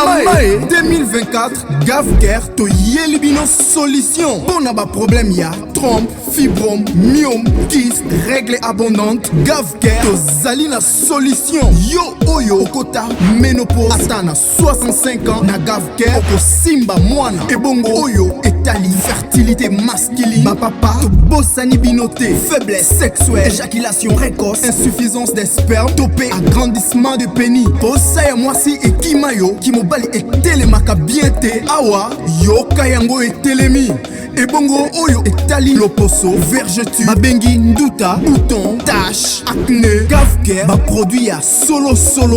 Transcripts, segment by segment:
Mamae 2024 Gavker to Yelibino solution. Pour n'a pas problème ya trompe, fibrome, myome, kyste, règle abondante. Gavker to Zalina solution. Yo oyo kota ménopause atana 65 ans na Gavker oko simba mwana. Ebongo oyo etali fertilité masculine. Ma papa to bossani binoté, faiblesse sexuelle, éjaculation précoce, insuffisance des spermes, topé agrandissement de pénis. Bossa moi si et kimayo qui mobali et télémaka bien te awa yo kayango et télémi. Ebongo oyo etali loposo, vergeture, babengi nduta, bouton, tache, acné. Gavker ba produit ya solo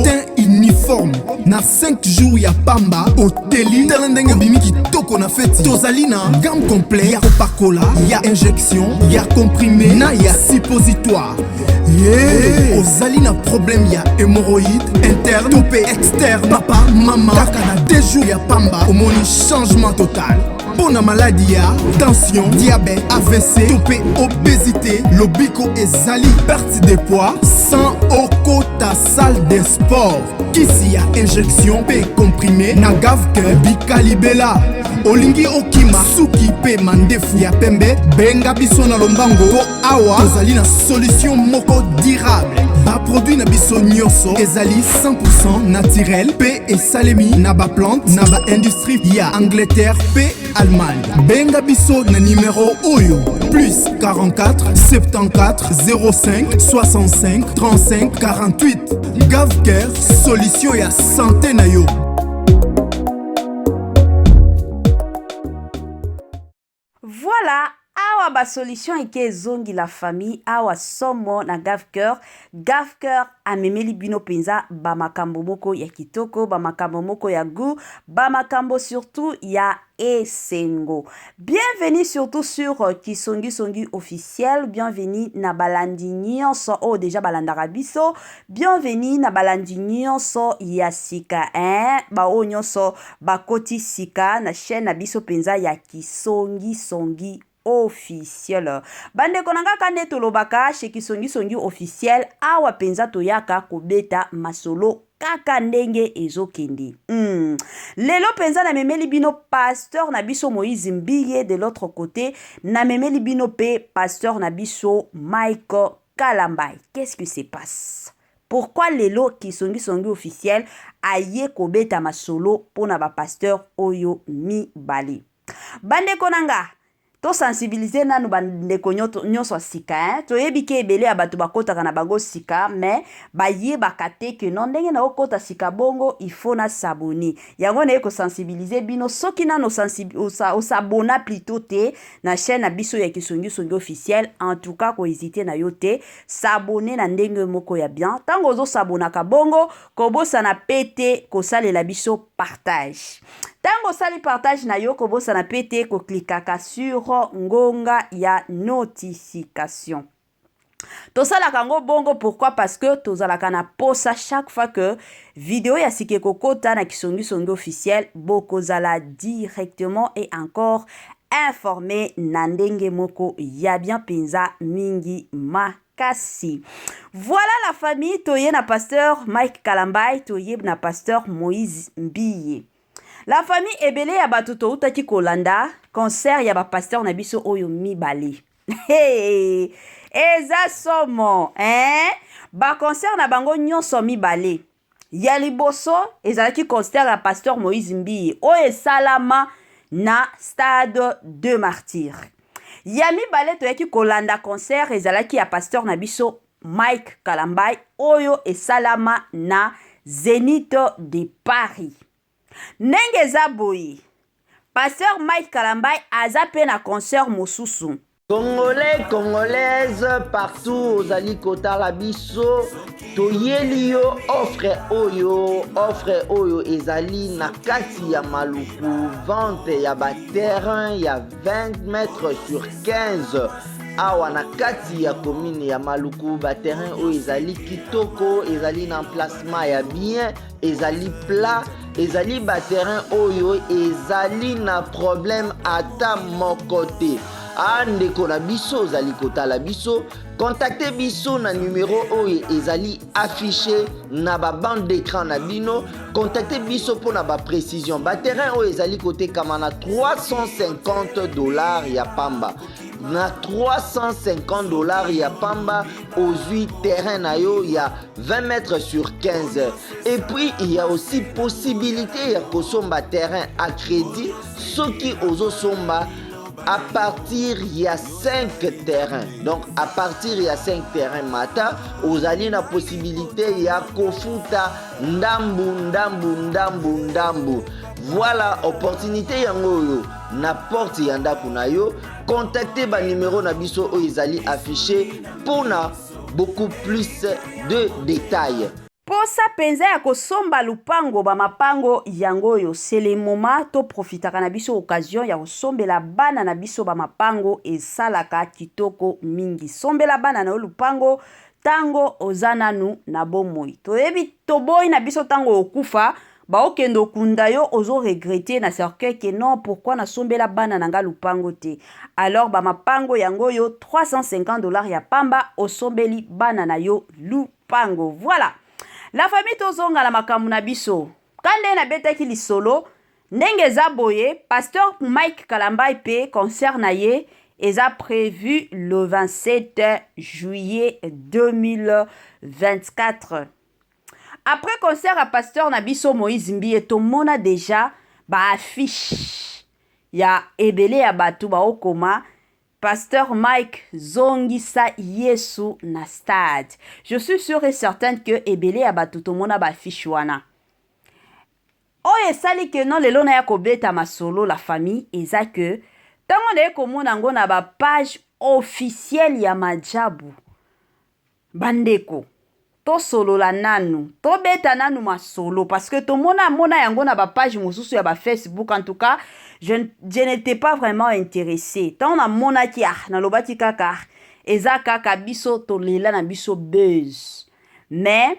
teint uniforme. Na 5 jours ya pamba oteli talendenge bimi kitoko na feti. Tozalina gamme complet ya Coca-Cola, ya injection, ya comprimé, na ya suppositoire. Ozalina problème ya hémorroïde interne, topé externe. Papa, maman, kaka na 2 jours ya pamba omoni changement total. Pour la maladie, tension, diabète, AVC, topé, obésité, lobico et zali, perte de poids, sans okota salle de sport. Kisi ya injection, P comprimé, na Gavker, bikalibela. Olingi okima, suki pe mandefu ya pembe, benga biso na lombango, po awa, tozali na solution moko durable. Ba produit na biso nyoso, ezali 100% naturel, P et salemi, na ba plante, na ba industrie, ya Angleterre, P Allemagne. Benga biso na numéro oyo, plus 44 74 05 65 35 48. Gavker, solution ya santé na yo. Voilà, awa ba solution eke zongi la famille, awa somo na Gavker. Gavker amemeli bino penza ba makambo moko ya kitoko, ba makambo moko ya goût, ba makambo surtout ya esengo. Bienvenue surtout sur Kisongi Songi officiel, bienvenue na balandi nyonso o déjà balandaka biso, bienvenue na balandi nyonso ya sika, ba o nyonso bakoti sika na chaîne na biso penza ya Kisongi Songi officiel. Bande konanga kande tolobaka chez Kisongi Songi officiel, awa penza toyaka kobeta masolo kaka ndenge ezokende. Lelo penza na memeli bino pasteur na biso Moïse Mbiye, de l'autre côté na memeli bino pe pasteur na biso Mike Kalambay. Qu'est-ce qui se passe? Pourquoi lelo Kisongi Songi officiel aye kobeta masolo pona ba pasteur oyo mibale? Bande konanga to sensibiliser nanu bandeko nyonso sika, to yebike ebele ya bato bakotaka na bango sika, mais baye bakate ke non ndenge na okota sika bongo il faut na s'abonner. Yango na eko sensibiliser bino soki na no s'abona plutôt te na chaîne na biso ya Kisongi Songi officiel. En tout cas ko hésiter na yo te s'abonner na ndenge moko ya bien. Tango zo s'abona ka bongo ko bosa na pete ko salela biso partage. Tango sali partage na yo ko bosa na pete ko klikaka sur ngonga ya notification. Tosala kango bongo, pourquoi? Parce que tozalaka na posa chaque fois que vidéo ya sike kokota na Kisongi Songi officiel, boko zala directement et encore informé na ndenge moko ya bien penza mingi makasi. Voilà la famille, toye na pasteur Mike Kalambay, toye na pasteur Moïse Mbiye. La famille ebele ya batuto utaki kolanda concert ya ba pasteur na biso oyo mibale. Hey, eza somo, ba concert na bango nyonso mibale. Ya liboso ezalaki concert ya pasteur Moïse Mbiye oyo salama na stade de Martyrs. Ya mibale toyaki kolanda concert ezalaki ya pasteur na biso Mike Kalambay oyo esalama na Zénith de Paris. Nenge zaboyi, pasteur Mike Kalambay aza pe na concert mosusu. Congolais, Congolaises, partout aux alikota la biso, toyeli yo offre oyo ezali na kati ya maluku, vente ya ba terrain ya 20 mètres sur 15. Awa na kati ya commune ya maluku, ba terrain oyo ezali kitoko, ezali na emplacement ya bien, ezali plat, ezali ba terrain oyo ezali na problème ata moko te. ndeko na biso ozali kotala biso, contactez biso na numéro oyo ezali affiché na ba bande d'écran na bino. Contactez biso pour na ba précision. Ba terrain oyo ezali kotekama na $350 ya pamba. Na $350 ya pamba ozwi terrain na yo ya 20 mètres sur 15. Et puis il y a aussi possibilité ya kosomba terrain à crédit soki ozosomba à partir il y a 5 terrains. Donc à partir il y a 5 terrains mata ozali na possibilité ya kofuta ndambu. Voilà opportunité yango yo na porte ya ndako na yo. Contactez ba numéro na biso oyo ezali affiché pour na beaucoup plus de détails. Posa penza ya kosomba lupango ba mapango yango yo, c'est le moment to profitaka na biso occasion ya kosombela bana na biso ba mapango esalaka kitoko mingi. Sombela bana na lupango tango ozananu na bomoi. Toyebi toboyi na biso tango okufa ba okendo kunda yo ozo regretter na cercueil que non, pourquoi na sombela bana nanga lupango te. Alors ba mapango yango yo $350 ya pamba osombeli bana na yo lupango. Voilà. La famille tozonga na makambo na biso. Kande na betaki lisolo ndenge eza boye, pasteur Mike Kalambai pe concert na ye eza prévu le 27 juillet 2024. Après concert à pasteur na biso Moïse Mbie tomona déjà ba affiche ya ebele ya batu ba okoma pasteur Mike zongisa Yesu na stade. Je suis sûr et certaine que ebele ya batu tomona ba affiche wana. Oye sali que non lelo na ya kobeta masolo la famille eza que tango na komona ngo na ba page officielle ya Majabu. Bandeko to solo la nanu, to beta nanu masolo, parce que to mona yango na ba page mosusu ya ba Facebook. En tout cas, je n'étais pas vraiment intéressé. Tant na mona ki na lobati kaka eza kaka biso to lela na biso buzz. Mais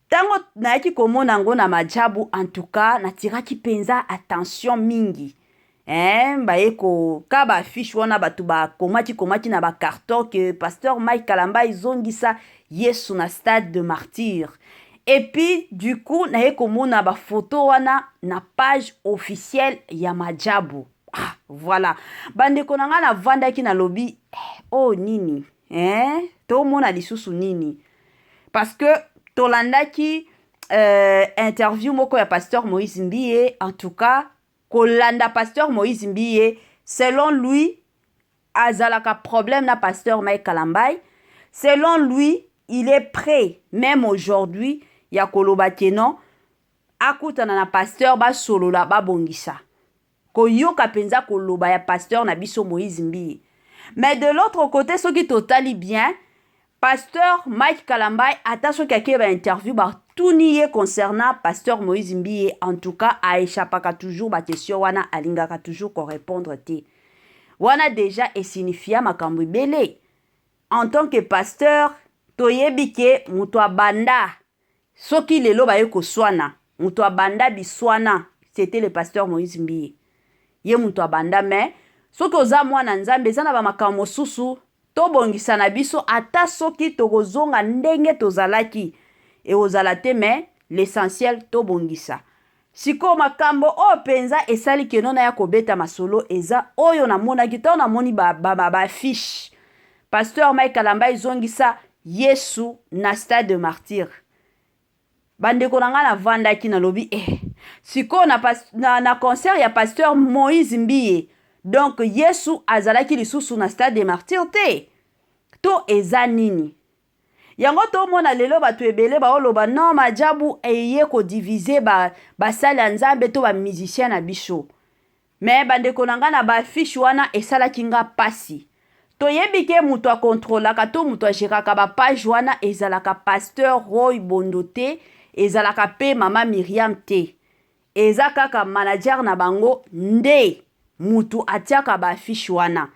tango na ki komona yango na Majabu, en tout cas na tiraki penza attention mingi. Baeko ka ba fiche wana batu ba komati na ba carton que pasteur Mike Kalambai zongisa Yesu na stade de martyr. Et puis du coup na komona ba photo wana na page officielle ya Majabu. Voilà. Bande konanga na vanda ki na lobby oh nini to mona lisusu nini, parce que tolanda ki interview moko ya pasteur Moïse Mbie. En tout cas kolanda pasteur Moïse Mbie, selon lui azalaka problème na pasteur Mike Kalambai. Selon lui il est prêt même aujourd'hui ya koloba kenon akutana na pasteur ba solo la ba bongisa koyoka penza koloba ya pasteur na biso Moïse Mbie. Mais de l'autre côté soki totali bien pasteur Mike Kalambai ata soki akeba interview ba tuniye concernant pasteur Moïse Mbie, en tout cas a échappaka toujours ba question wana alingaka toujours ko répondre te. Wana déjà et signifia makambo ibele. En tant que pasteur toyebike mutu abanda soki lelo ba yeko swana mutu abanda biswana, c'était le pasteur Moïse Mbie. Ye mutu abanda mais soki oza mwana nzambe eza na ba makambo susu to bongisa na biso ata soki tokozonga ndenge tozalaki et ozala te mais l'essentiel to bongisa. Siko makambo o penza esali ke nona ya kobeta masolo eza oyo na mona kita na moni ba fiche pasteur Mike Kalambai zongisa Yesu na stade de martyr. Bande konanga na vanda ki na lobi siko na concert ya pasteur Moïse Mbie, donc Yesu azalaki lisusu na stade de martyr te. To eza nini? Yango to mona lelo batu ebele ba oloba non Majabu eye ko diviser ba sala nzambe to ba musicien na biso. Mais bande konanga na ba fiche wana esala kinga pasi. To yebike mutu a contrôlaka to mutu a géraka ba page wana ezalaka pasteur Roy Bondote, ezalaka pe mama Miriam te. Ezakaka manager na bango nde mutu atiaka ba fiche wana.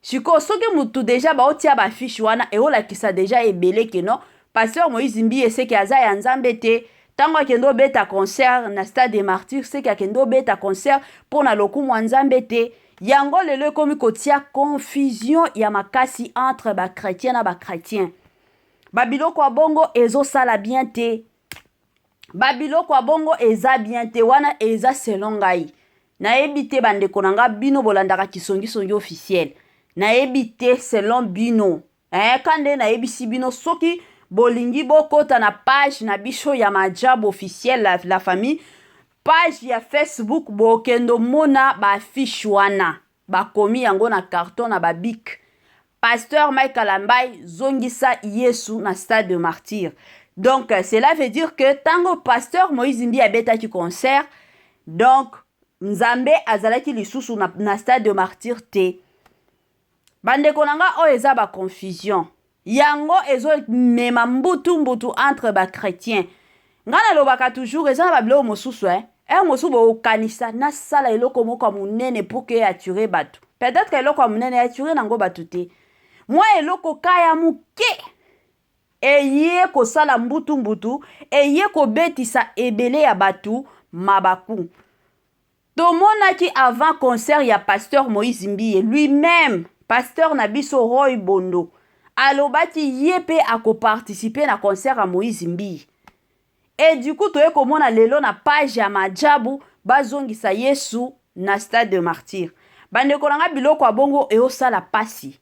Siko soki mutu deja ba otia ba fiche wana e ola kisa deja ebele ke non pasteur Moïse Mbie seki aza ya nzambe te. Tango akendo beta concert na stade des martyrs seki akendo beta concert pona lokumu nzambe te. yango lelo ekomi kotia confusion ya makasi entre bakretien na bakretien. Babiloko ya bongo ezosala bien te, babiloko ya bongo eza bien te, wana eza selon ngai. Nayebi te bandeko na nga bino bolandaka kisongi officiel. Nayebi te selon bino. Kande nayebisi bino soki bolingi bokota na page na biso ya Majabu officiel la famille, page ya Facebook bokendo mona ba affiche wana. Bakomi yango na carton na babik. Pasteur Mike Alambai zongisa Yesu na stade de martyr. Donc cela veut dire que tango pasteur Moïse Mbi abeta ki concert, donc Nzambe azalaki lisusu na stade de martyr te. Bandeko nanga o eza ba confusion. Yango ezo mema mbutu entre ba chrétiens. Ngana lobaka toujours eza na babilo mosusu mosusu bo kanisa na sala eloko moko munene pour que attirer batu. Peut-être que eloko munene attirer nango batu te. Moi eloko kaya muke. Eye ko sala mbutu eye ko betisa ebele ya batu mabaku. Tomonaki avant concert ya pasteur Moïse Mbiye lui-même, pasteur Nabiso Roy Bondo, alobati yepe ako participer na concert à Moïse Mbiye. Et du coup toye komona lelo na page ya Majabu bazongisa Yesu na stade de martyr. Bandeko nanga biloko abongo eosala pasi.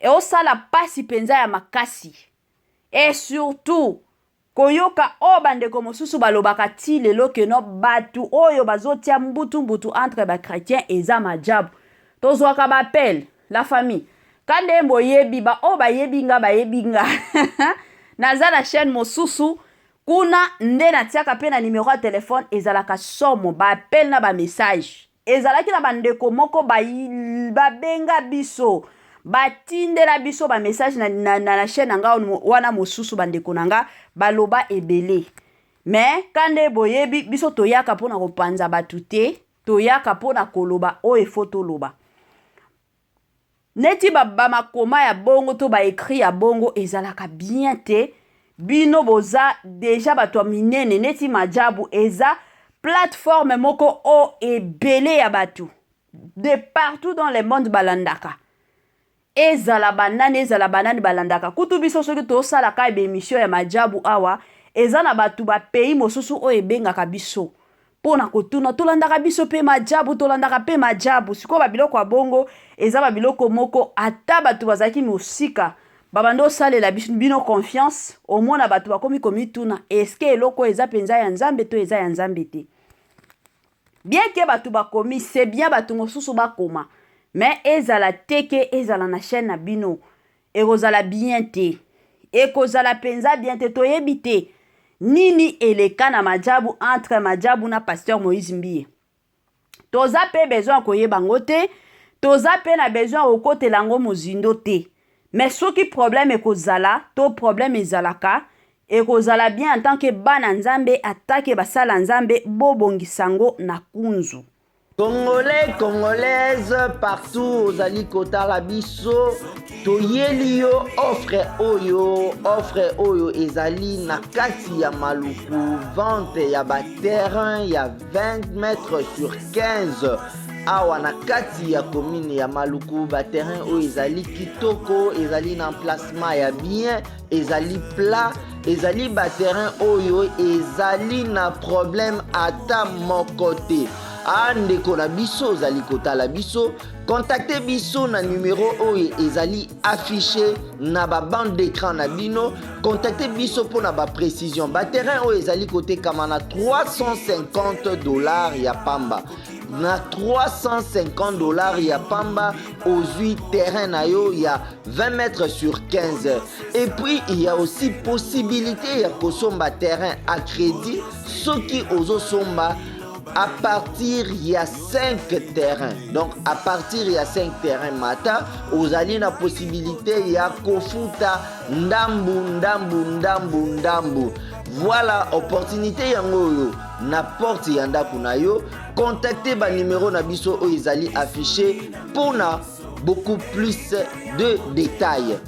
Eosala pasi penza ya makasi. Et surtout koyoka o bandeko mosusu balobaka ti lelo ke no batu oyo bazotia mbutu entre ba chrétien eza Majabu. Tozwaka bapel la famille. Kande mbo yebi ba o ba yebinga naza na chaîne mosusu kuna nde na tiaka pe na numéro ya téléphone ezalaka somo ba appel na ba message. Ezalaki na bandeko moko ba benga biso. Batindela biso ba message na chaîne nga wana mosusu bandeko nanga baloba ebele. Mais kande boyebi biso toyaka pona kopanza batute, toyaka pona koloba o efoto loba. Neti ba makoma ya bongo to ba écrit ya bongo ezalaka bien te. Bino boza déjà bato minene neti Majabu eza plateforme moko o ebele ya batu. De partout dans le monde balandaka. Ezala banani balandaka. Kutu biso soki to sala ka émission ya Majabu awa, eza na batu ba pays mosusu o ebengaka biso. Pona kotuna tolandaka biso pe Majabu, tolandaka pe Majabu. Siko ba biloko bongo, eza ba biloko moko ata batu bazaki musika. Babando salela bino confiance, au moins na batu bakomi komituna. Est-ce que eloko eza penza ya Nzambe to eza ya Nzambe te? Bien que batu bakomi, c'est bien batu mosusu bakoma. Mais ezala teke ezala na chaîne na bino. Ekozala bien te. Ekozala penza bien te toyebi te. Nini eleka na Majabu entre Majabu na pasteur Moïse Mbiye. Toza pe besoin koyeba ngo te. Toza pe na besoin okotela ngo mozindo te. Mais ce qui problème ekozala, to problème ezalaka, ekozala bien en tant que bana Nzambe attaque basala Nzambe bobongisango na kunzu. Congolais, Congolaises, partout aux alikota la biso, toyeli yo offre oyo ezali na kati ya maluku, vente ya ba terrain ya 20 mètres sur 15. Awa na kati ya commune ya maluku ba terrain oyo ezali kitoko, ezali na emplacement ya bien, ezali plat, ezali ba terrain oyo ezali na problème ata moko te. Andeko na biso ozali kotala biso, contactez biso na numéro oyo ezali affiché na ba bande d'écran na bino, contactez biso pour na ba précision. Ba terrain oyo ezali kote kama na $350 ya pamba. Na $350 ya pamba aux 8 terrains na yo ya 20 mètres sur 15. Et puis il y a aussi possibilité ya kosomba terrain à crédit, soki ozo somba à partir il y a 5 terrains. Donc à partir il y a 5 terrains mata, vous avez la possibilité il y a kofuta ndambu. Voilà opportunité yango na porte yanda kunayo. Contactez ba numéro na biso o ezali affiché pour na beaucoup plus de détails.